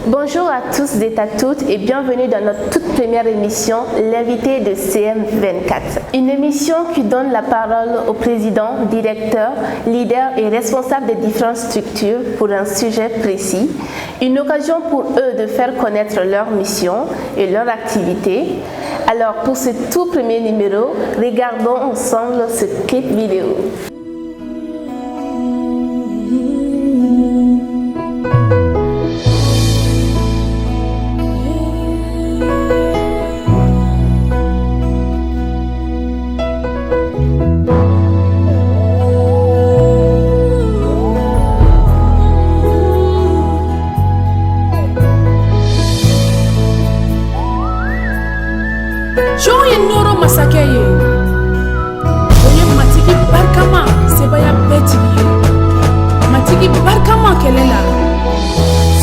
Bonjour à tous et à toutes et bienvenue dans notre toute première émission, l'invité de CM24. Une émission qui donne la parole aux présidents, directeurs, leaders et responsables des différentes structures pour un sujet précis. Une occasion pour eux de faire connaître leur mission et leur activité. Alors pour ce tout premier numéro, regardons ensemble ce clip vidéo. Joye noro masakeye Oye matiki barkama sebaya betigi Matiki barkama kelela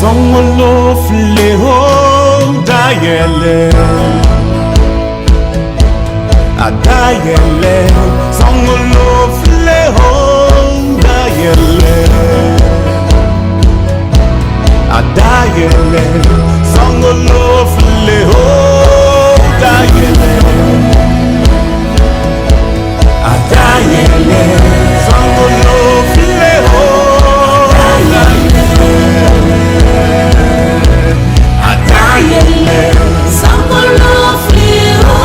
Songolo fleho dayele Adayele Songolo fleho dayele Adayele Songolo fleho Adayele, Adayele, Sangolo fleho, Adayele, Adayele, Sangolo fleho, Adayele, Adayele, Sangolo fleho,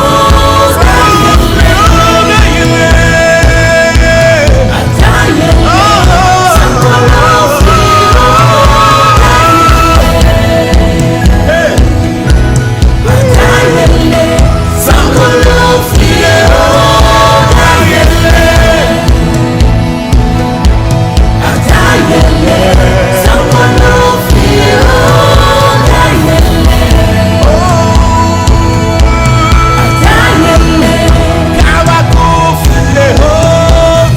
Adayele. Sangolo fleho, Adayele, Adayele, Sangolo fleho, Adayele, Adayele, Kawako fleho,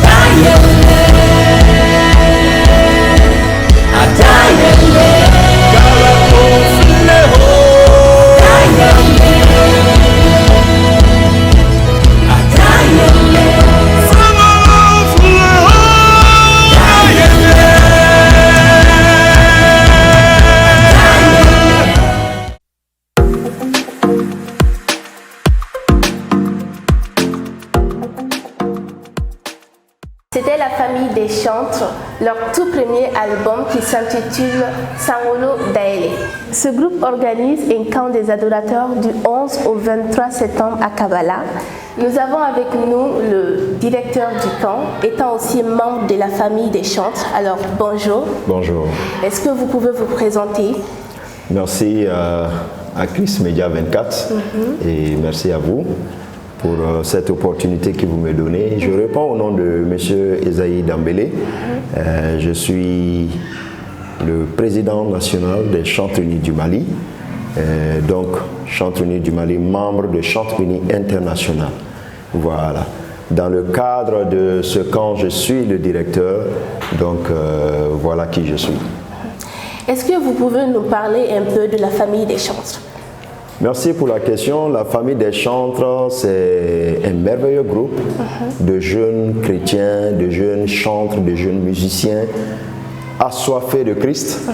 Adayele, Adayele, Kawako fleho, Adayele. C'était la famille des Chantres, leur tout premier album qui s'intitule Sangolo Daele. Ce groupe organise un camp des adorateurs du 11 au 23 septembre à Kabbalah. Nous avons avec nous le directeur du camp, étant aussi membre de la famille des Chantres. Alors bonjour. Bonjour. Est-ce que vous pouvez vous présenter? Merci à Chris Media 24 et merci à vous pour cette opportunité que vous me donnez. Je réponds au nom de M. Esaïe Dambélé. Je suis le président national des Chantres Unis du Mali. Donc, Chantres Unis du Mali, membre de Chantres Unis International. Voilà. Dans le cadre de ce camp, je suis le directeur. Donc, voilà qui je suis. Est-ce que vous pouvez nous parler un peu de la famille des Chantres? Merci pour la question. La famille des Chantres, c'est un merveilleux groupe de jeunes chrétiens, de jeunes chantres, de jeunes musiciens assoiffés de Christ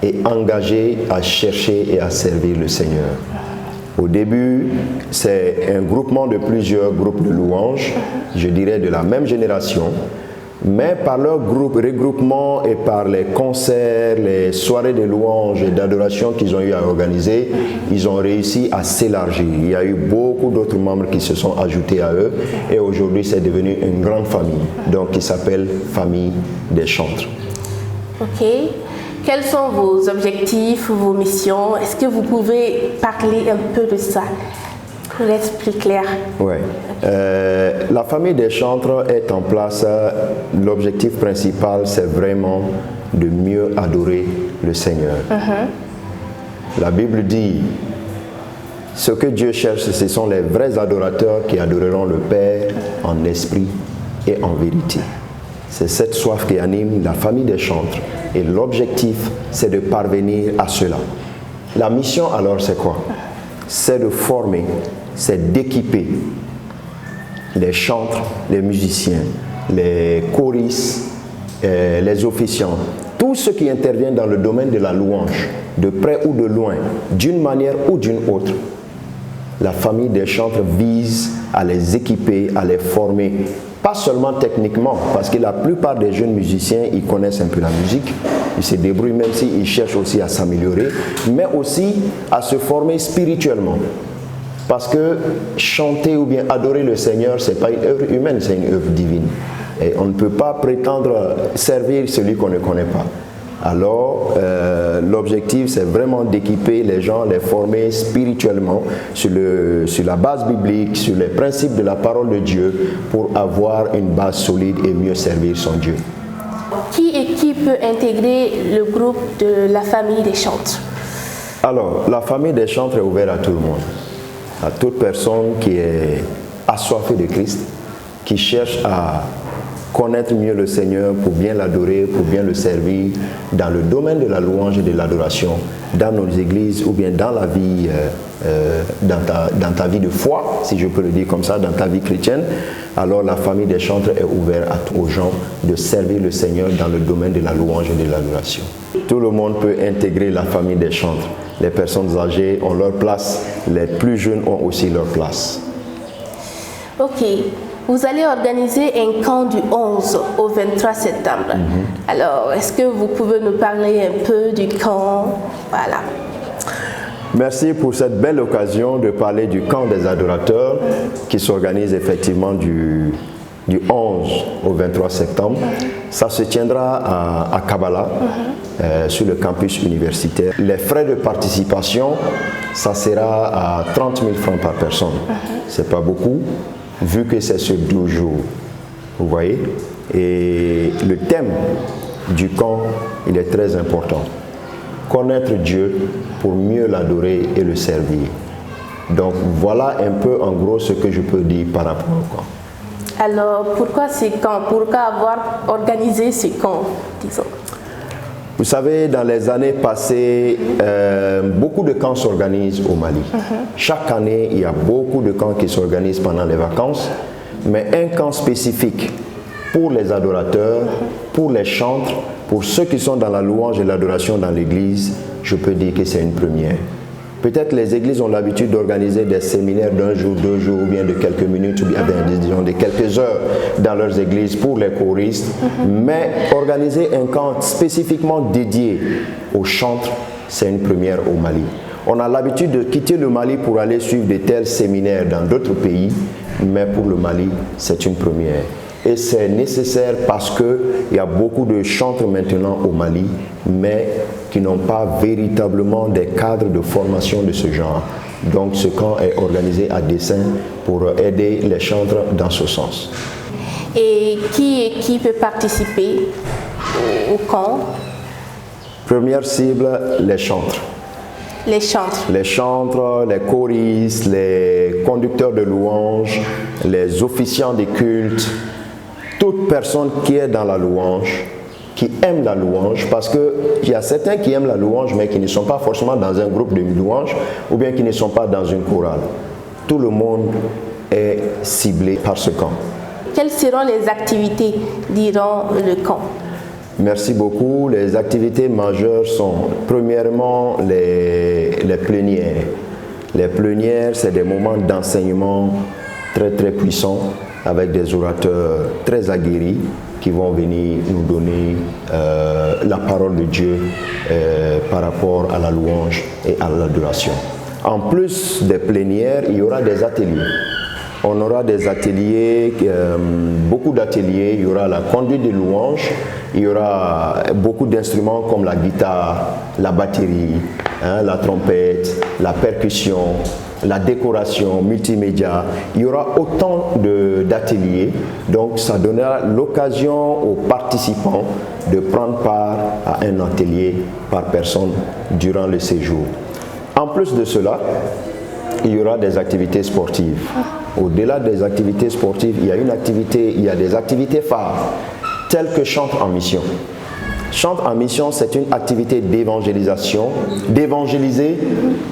et engagés à chercher et à servir le Seigneur. Au début, c'est un groupement de plusieurs groupes de louanges, je dirais de la même génération, mais par leur regroupement et par les concerts, les soirées de louanges et d'adoration qu'ils ont eu à organiser, ils ont réussi à s'élargir. Il y a eu beaucoup d'autres membres qui se sont ajoutés à eux et aujourd'hui c'est devenu une grande famille, donc qui s'appelle Famille des Chantres. Ok. Quels sont vos objectifs, vos missions? Est-ce que vous pouvez parler un peu de ça pour être plus clair? Oui. La famille des Chantres est en place. L'objectif principal, c'est vraiment de mieux adorer le Seigneur. La Bible dit, ce que Dieu cherche, ce sont les vrais adorateurs qui adoreront le Père en esprit et en vérité. C'est cette soif qui anime la famille des Chantres. Et l'objectif, c'est de parvenir à cela. La mission, alors, c'est quoi? C'est de former, c'est d'équiper les chantres, les musiciens, les choristes, les officiants Tous ceux qui interviennent dans le domaine de la louange, de près ou de loin, d'une manière ou d'une autre, la famille des chantres vise à les équiper, à les former, pas seulement techniquement, parce que la plupart des jeunes musiciens, ils connaissent un peu la musique, ils se débrouillent même s'ils cherchent aussi à s'améliorer, mais aussi à se former spirituellement. Parce que chanter ou bien adorer le Seigneur, ce n'est pas une œuvre humaine, c'est une œuvre divine. Et on ne peut pas prétendre servir celui qu'on ne connaît pas. Alors, l'objectif, c'est vraiment d'équiper les gens, les former spirituellement sur la base biblique, sur les principes de la parole de Dieu, pour avoir une base solide et mieux servir son Dieu. Qui peut intégrer le groupe de la famille des chantres? Alors, la famille des chantres est ouverte à tout le monde, à toute personne qui est assoiffée de Christ, qui cherche à connaître mieux le Seigneur pour bien l'adorer, pour bien le servir dans le domaine de la louange et de l'adoration, dans nos églises ou bien dans la vie, dans ta vie de foi, si je peux le dire comme ça, dans ta vie chrétienne. Alors la famille des chantres est ouverte aux gens de servir le Seigneur dans le domaine de la louange et de l'adoration. Tout le monde peut intégrer la famille des chantres. Les personnes âgées ont leur place, les plus jeunes ont aussi leur place. Ok. Vous allez organiser un camp du 11 au 23 septembre. Alors, est-ce que vous pouvez nous parler un peu du camp? Voilà. Merci pour cette belle occasion de parler du camp des adorateurs qui s'organise effectivement du 11 au 23 septembre. Ça se tiendra à Kabbalah, sur le campus universitaire. Les frais de participation, ça sera à 30 000 francs par personne. C'est pas beaucoup, vu que c'est sur 12 jours. Vous voyez? Et le thème du camp, il est très important. Connaître Dieu pour mieux l'adorer et le servir. Donc voilà un peu en gros ce que je peux dire par rapport au camp. Alors pourquoi ce camp? Pourquoi avoir organisé ce camp, disons? Vous savez, dans les années passées, beaucoup de camps s'organisent au Mali. Chaque année, il y a beaucoup de camps qui s'organisent pendant les vacances, mais un camp spécifique pour les adorateurs, pour les chantres, pour ceux qui sont dans la louange et l'adoration dans l'église, je peux dire que c'est une première. Peut-être les églises ont l'habitude d'organiser des séminaires d'1 jour, 2 jours, ou bien de quelques minutes, ou bien disons de quelques heures dans leurs églises pour les choristes. Mais organiser un camp spécifiquement dédié aux chantres, c'est une première au Mali. On a l'habitude de quitter le Mali pour aller suivre de tels séminaires dans d'autres pays, mais pour le Mali, c'est une première. Et c'est nécessaire parce qu'il y a beaucoup de chantres maintenant au Mali, mais qui n'ont pas véritablement des cadres de formation de ce genre. Donc ce camp est organisé à dessein pour aider les chantres dans ce sens. Et qui peut participer au camp? Première cible, les chantres. Les chantres. Les chantres, les choristes, les conducteurs de louanges, les officiants des cultes, toute personne qui est dans la louange, qui aime la louange, parce qu'il y a certains qui aiment la louange, mais qui ne sont pas forcément dans un groupe de louange, ou bien qui ne sont pas dans une chorale. Tout le monde est ciblé par ce camp. Quelles seront les activités durant le camp? Merci beaucoup. Les activités majeures sont premièrement les plénières. Les plénières, c'est des moments d'enseignement très très puissants avec des orateurs très aguerris qui vont venir nous donner la parole de Dieu par rapport à la louange et à l'adoration. En plus des plénières, il y aura des ateliers. On aura des ateliers, beaucoup d'ateliers, il y aura la conduite de louange, il y aura beaucoup d'instruments comme la guitare, la batterie, la trompette, la percussion, la décoration, multimédia. Il y aura autant d'ateliers, donc ça donnera l'occasion aux participants de prendre part à un atelier par personne durant le séjour. En plus de cela, il y aura des activités sportives. Au-delà des activités sportives, il y a des activités phares, telles que Chante en mission. Chante en mission, c'est une activité d'évangélisation, d'évangéliser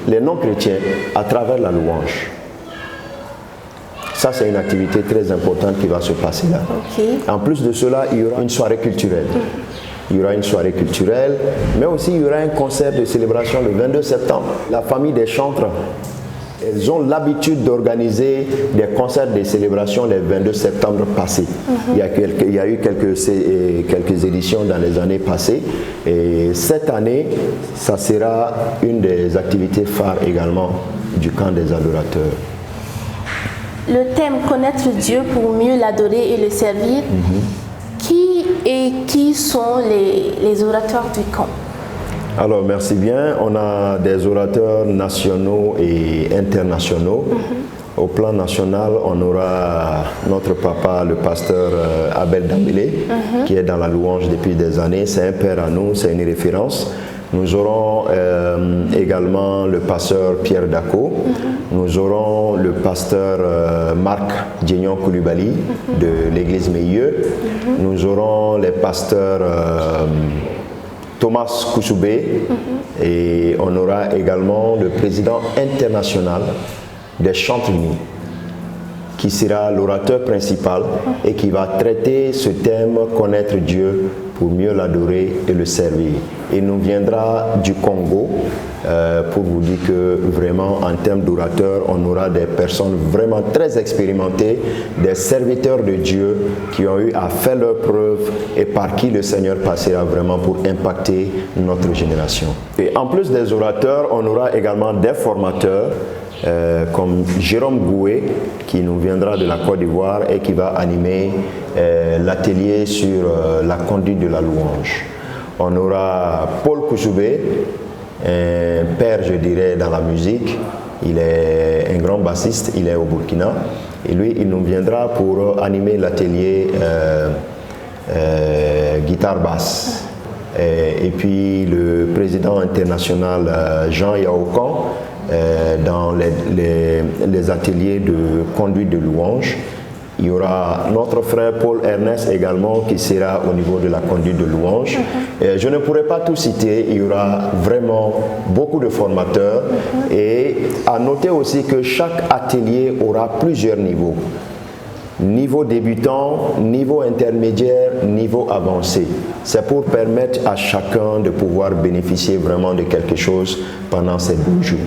les non-chrétiens à travers la louange. Ça, c'est une activité très importante qui va se passer là. Okay. En plus de cela, il y aura une soirée culturelle. il y aura une soirée culturelle, mais aussi il y aura un concert de célébration le 22 septembre. La famille des chantres, elles ont l'habitude d'organiser des concerts de célébration le 22 septembre passé. Il y a eu quelques éditions dans les années passées. Et cette année, ça sera une des activités phares également du camp des adorateurs. Le thème « Connaître Dieu pour mieux l'adorer et le servir », qui sont les orateurs du camp? Alors, merci bien. On a des orateurs nationaux et internationaux. Au plan national, on aura notre papa, le pasteur Abel Dambélé, qui est dans la louange depuis des années. C'est un père à nous, c'est une référence. Nous aurons également le pasteur Pierre Dako. Nous aurons le pasteur Marc Djignon Koulibaly de l'église Meilleux. Nous aurons les pasteurs Thomas Koussoubé et on aura également le président international des Chantres Unis qui sera l'orateur principal et qui va traiter ce thème « Connaître Dieu pour mieux l'adorer et le servir ». Il nous viendra du Congo pour vous dire que vraiment en termes d'orateurs, on aura des personnes vraiment très expérimentées, des serviteurs de Dieu qui ont eu à faire leur preuve et par qui le Seigneur passera vraiment pour impacter notre génération. Et en plus des orateurs, on aura également des formateurs comme Jérôme Goué qui nous viendra de la Côte d'Ivoire et qui va animer l'atelier sur la conduite de la louange. On aura Paul Koussoubé, un père je dirais dans la musique, il est un grand bassiste, il est au Burkina et lui il nous viendra pour animer l'atelier guitare basse. Et puis le président international Jean Yaoukan dans les ateliers de conduite de louange. Il y aura notre frère Paul Ernest également qui sera au niveau de la conduite de louange. Je ne pourrai pas tout citer, il y aura vraiment beaucoup de formateurs et à noter aussi que chaque atelier aura plusieurs niveaux. Niveau débutant, niveau intermédiaire, niveau avancé. C'est pour permettre à chacun de pouvoir bénéficier vraiment de quelque chose pendant ces 12 jours.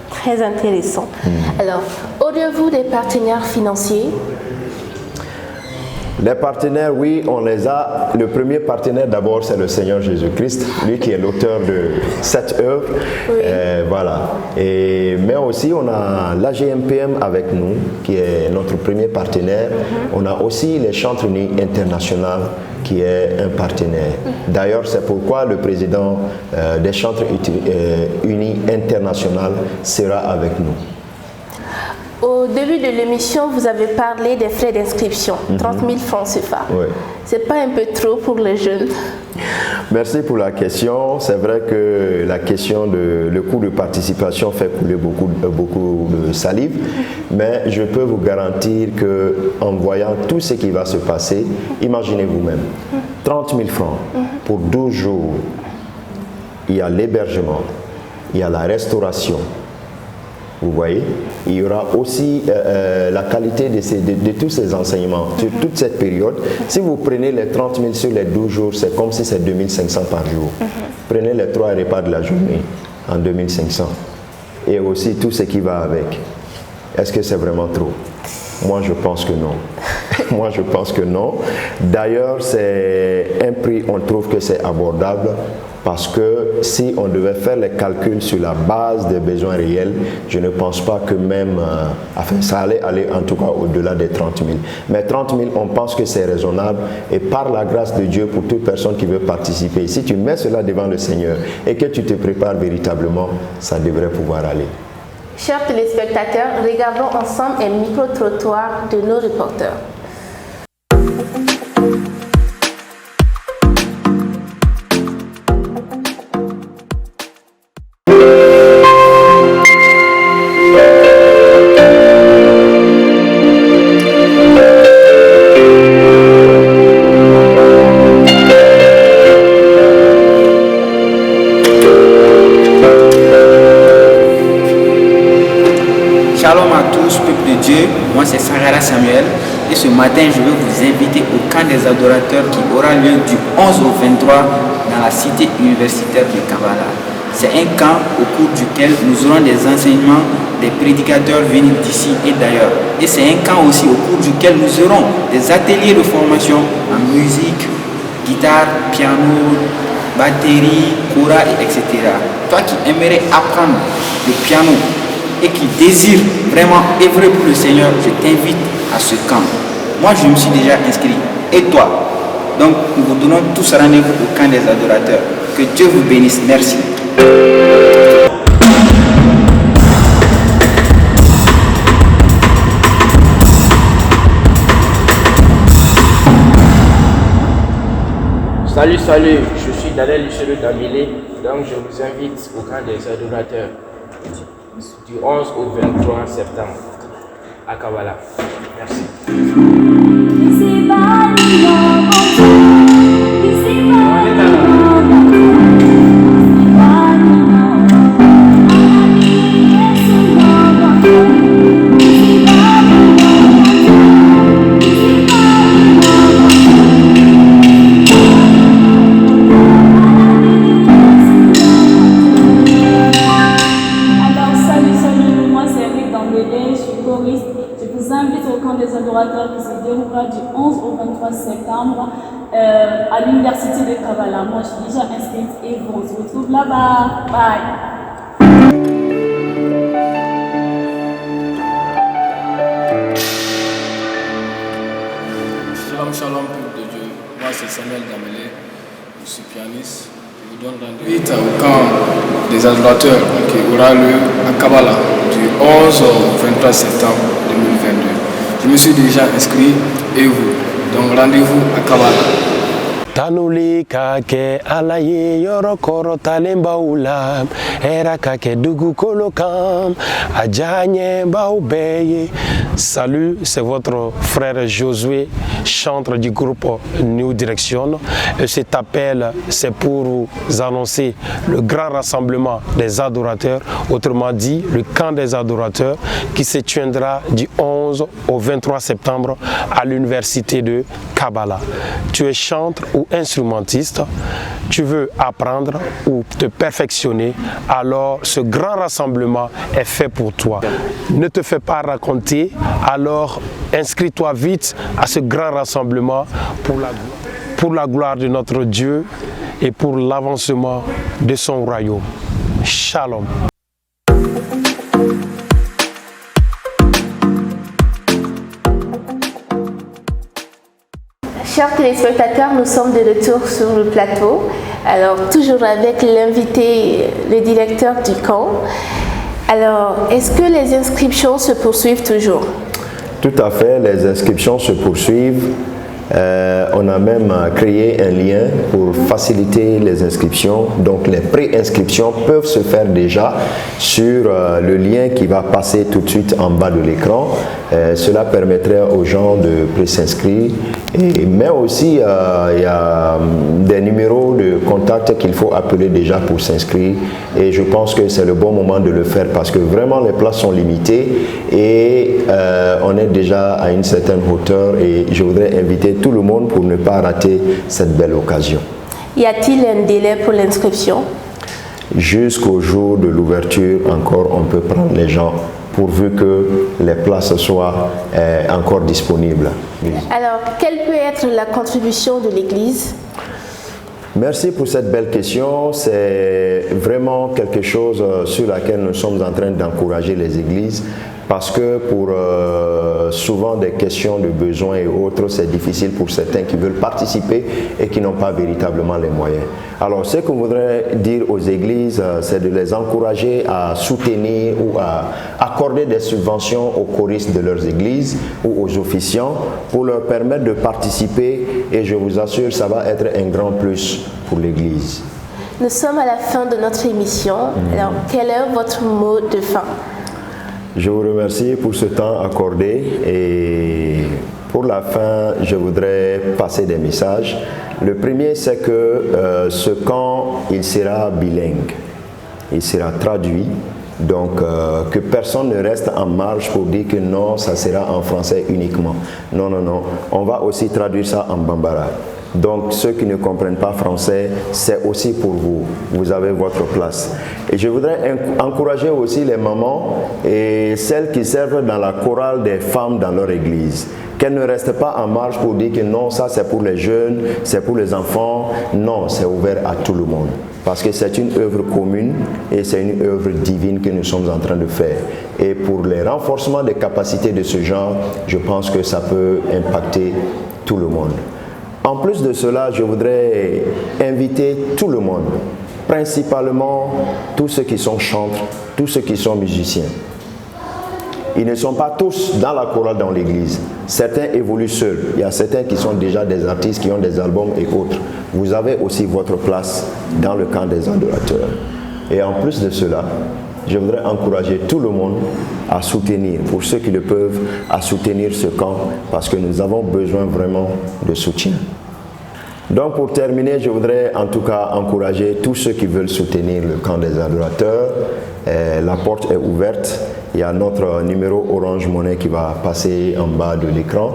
Très intéressant. Alors, auriez-vous des partenaires financiers? Les partenaires, oui, on les a. Le premier partenaire d'abord, c'est le Seigneur Jésus-Christ, lui qui est l'auteur de cette œuvre. Oui. Voilà. Mais aussi, on a l'AGMPM avec nous, qui est notre premier partenaire. On a aussi les Chantres Unis International, qui est un partenaire. D'ailleurs, c'est pourquoi le président des Chantres Unis International sera avec nous. Au début de l'émission, vous avez parlé des frais d'inscription, 30 000 francs CFA. Oui. C'est pas un peu trop pour les jeunes? Merci pour la question. C'est vrai que la question le coût de participation fait couler beaucoup de salive, mais je peux vous garantir qu'en voyant tout ce qui va se passer, imaginez vous-même, 30 000 francs pour 12 jours, il y a l'hébergement, il y a la restauration. Vous voyez, il y aura aussi la qualité de tous ces enseignements, sur toute cette période. Si vous prenez les 30 000 sur les 12 jours, c'est comme si c'est 2500 par jour. Prenez les 3 repas de la journée en 2500. Et aussi tout ce qui va avec. Est-ce que c'est vraiment trop? Moi, je pense que non. Moi, je pense que non. D'ailleurs, c'est un prix, on trouve que c'est abordable. Parce que si on devait faire les calculs sur la base des besoins réels, je ne pense pas que même, ça allait aller en tout cas au-delà des 30 000. Mais 30 000, on pense que c'est raisonnable et par la grâce de Dieu pour toute personne qui veut participer, si tu mets cela devant le Seigneur et que tu te prépares véritablement, ça devrait pouvoir aller. Chers téléspectateurs, regardons ensemble un micro-trottoir de nos reporters. Shalom à tous, peuple de Dieu. Moi, c'est Sarara Samuel. Et ce matin, je veux vous inviter au camp des adorateurs qui aura lieu du 11 au 23 dans la cité universitaire de Kabbalah. C'est un camp au cours duquel nous aurons des enseignements, des prédicateurs venus d'ici et d'ailleurs. Et c'est un camp aussi au cours duquel nous aurons des ateliers de formation en musique, guitare, piano, batterie, kora, etc. Toi qui aimerais apprendre le piano et qui désire vraiment œuvrer pour le Seigneur, je t'invite à ce camp. Moi, je me suis déjà inscrit. Et toi? Donc, nous vous donnons tous rendez-vous au camp des adorateurs. Que Dieu vous bénisse. Merci. Salut, je suis Daniel Lucero Damilé, donc je vous invite au camp des adorateurs du 11 au 23 septembre à Kabbalah. Merci. Qui se déroulera du 11 au 23 septembre à l'université de Kabbalah. Moi, je suis déjà inscrite et on se retrouve là-bas. Bye. Shalom, peuple de Dieu. Moi, c'est Samuel Damélé. Je suis pianiste. Je vous donne rendez-vous au camp des adorateurs qui aura lieu à Kabbalah du 11 au 23 septembre 2022. Je me suis déjà inscrit et vous. Donc rendez-vous à Kabbalah. Tanuli kake alaye yoro koro talemba ulam era kake dugu kolokam ajanye baubeye. Salut, c'est votre frère Josué, chanteur du groupe New Direction. Et cet appel, c'est pour vous annoncer le grand rassemblement des adorateurs, autrement dit, le camp des adorateurs qui se tiendra du 11 au 23 septembre à l'université de Kabbalah. Tu es chanteur ou instrumentiste, tu veux apprendre ou te perfectionner, alors ce grand rassemblement est fait pour toi. Ne te fais pas raconter, alors inscris-toi vite à ce grand rassemblement pour la gloire de notre Dieu et pour l'avancement de son royaume. Shalom. Chers téléspectateurs, nous sommes de retour sur le plateau. Alors, toujours avec l'invité, le directeur du camp. Alors, est-ce que les inscriptions se poursuivent toujours? Tout à fait, les inscriptions se poursuivent. On a même créé un lien pour faciliter les inscriptions. Donc les pré-inscriptions peuvent se faire déjà sur le lien qui va passer tout de suite en bas de l'écran. Cela permettrait aux gens de pré-s'inscrire. Mais aussi, il y a des numéros de contact qu'il faut appeler déjà pour s'inscrire. Et je pense que c'est le bon moment de le faire parce que vraiment les places sont limitées et on est déjà à une certaine hauteur. Et je voudrais inviter tout le monde pour ne pas rater cette belle occasion. Y a-t-il un délai pour l'inscription? Jusqu'au jour de l'ouverture, encore on peut prendre les gens pourvu que les places soient encore disponibles. Alors, quelle peut être la contribution de l'Église? Merci pour cette belle question. C'est vraiment quelque chose sur laquelle nous sommes en train d'encourager les églises parce que pour souvent des questions de besoins et autres, c'est difficile pour certains qui veulent participer et qui n'ont pas véritablement les moyens. Alors, ce qu'on voudrait dire aux églises, c'est de les encourager à soutenir ou à accorder des subventions aux choristes de leurs églises ou aux officiants pour leur permettre de participer et je vous assure, ça va être un grand plus pour l'église. Nous sommes à la fin de notre émission. Alors, quel est votre mot de fin? Je vous remercie pour ce temps accordé et pour la fin, je voudrais passer des messages. Le premier, c'est que ce camp, il sera bilingue. Il sera traduit Donc, que personne ne reste en marge pour dire que non, ça sera en français uniquement. Non, non, non. On va aussi traduire ça en bambara. Donc, ceux qui ne comprennent pas français, c'est aussi pour vous. Vous avez votre place. Et je voudrais encourager aussi les mamans et celles qui servent dans la chorale des femmes dans leur église. Qu'elles ne restent pas en marge pour dire que non, ça c'est pour les jeunes, c'est pour les enfants. Non, c'est ouvert à tout le monde. Parce que c'est une œuvre commune et c'est une œuvre divine que nous sommes en train de faire. Et pour le renforcement des capacités de ce genre, je pense que ça peut impacter tout le monde. En plus de cela, je voudrais inviter tout le monde, principalement tous ceux qui sont chantres, tous ceux qui sont musiciens. Ils ne sont pas tous dans la chorale dans l'église. Certains évoluent seuls. Il y a certains qui sont déjà des artistes, qui ont des albums et autres. Vous avez aussi votre place dans le camp des adorateurs. Et en plus de cela, je voudrais encourager tout le monde à soutenir, pour ceux qui le peuvent, à soutenir ce camp, parce que nous avons besoin vraiment de soutien. Donc pour terminer, je voudrais en tout cas encourager tous ceux qui veulent soutenir le camp des adorateurs. La porte est ouverte. Il y a notre numéro Orange Money qui va passer en bas de l'écran.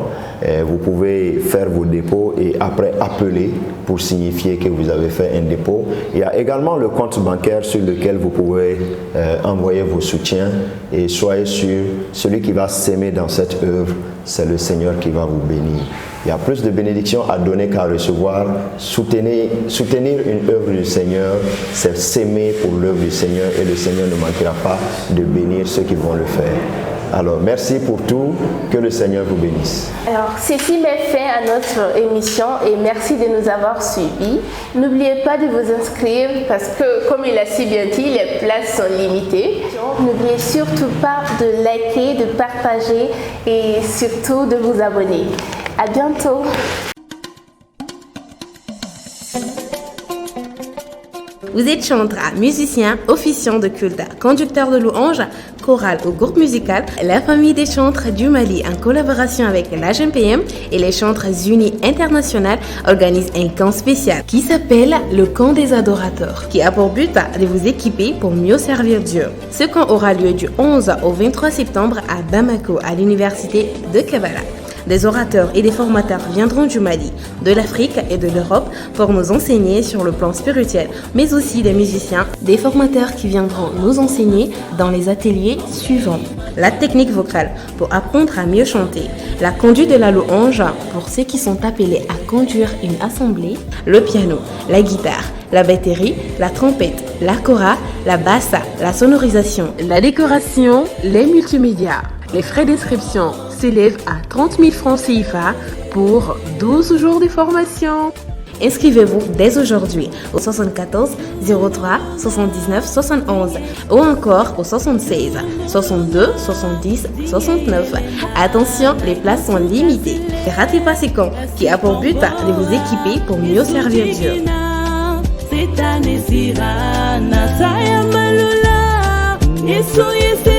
Vous pouvez faire vos dépôts et après appeler pour signifier que vous avez fait un dépôt. Il y a également le compte bancaire sur lequel vous pouvez envoyer vos soutiens et soyez sûr, celui qui va s'aimer dans cette œuvre, c'est le Seigneur qui va vous bénir. Il y a plus de bénédictions à donner qu'à recevoir. Soutenir une œuvre du Seigneur, c'est s'aimer pour l'œuvre du Seigneur et le Seigneur ne manquera pas de bénir ceux qui vont le faire. Alors, merci pour tout. Que le Seigneur vous bénisse. Alors, ceci met fin à notre émission et merci de nous avoir suivis. N'oubliez pas de vous inscrire parce que, comme il a si bien dit, les places sont limitées. N'oubliez surtout pas de liker, de partager et surtout de vous abonner. À bientôt. Vous êtes chanteur, musicien, officiant de culte, conducteur de louanges, chorale ou groupe musical. La famille des chantres du Mali, en collaboration avec l'AGMPM et les Chantres Unis International, organise un camp spécial qui s'appelle le camp des adorateurs, qui a pour but de vous équiper pour mieux servir Dieu. Ce camp aura lieu du 11 au 23 septembre à Bamako, à l'université de Kavala. Des orateurs et des formateurs viendront du Mali, de l'Afrique et de l'Europe pour nous enseigner sur le plan spirituel, mais aussi des musiciens, des formateurs qui viendront nous enseigner dans les ateliers suivants. La technique vocale pour apprendre à mieux chanter, la conduite de la louange pour ceux qui sont appelés à conduire une assemblée, le piano, la guitare, la batterie, la trompette, la kora, la basse, la sonorisation, la décoration, les multimédias. Les frais d'inscription s'élèvent à 30 000 francs CFA pour 12 jours de formation. Inscrivez-vous dès aujourd'hui au 74 03 79 71 ou encore au 76 62 70 69. Attention, les places sont limitées. Ne ratez pas ces camps qui a pour but de vous équiper pour mieux servir Dieu. Yesu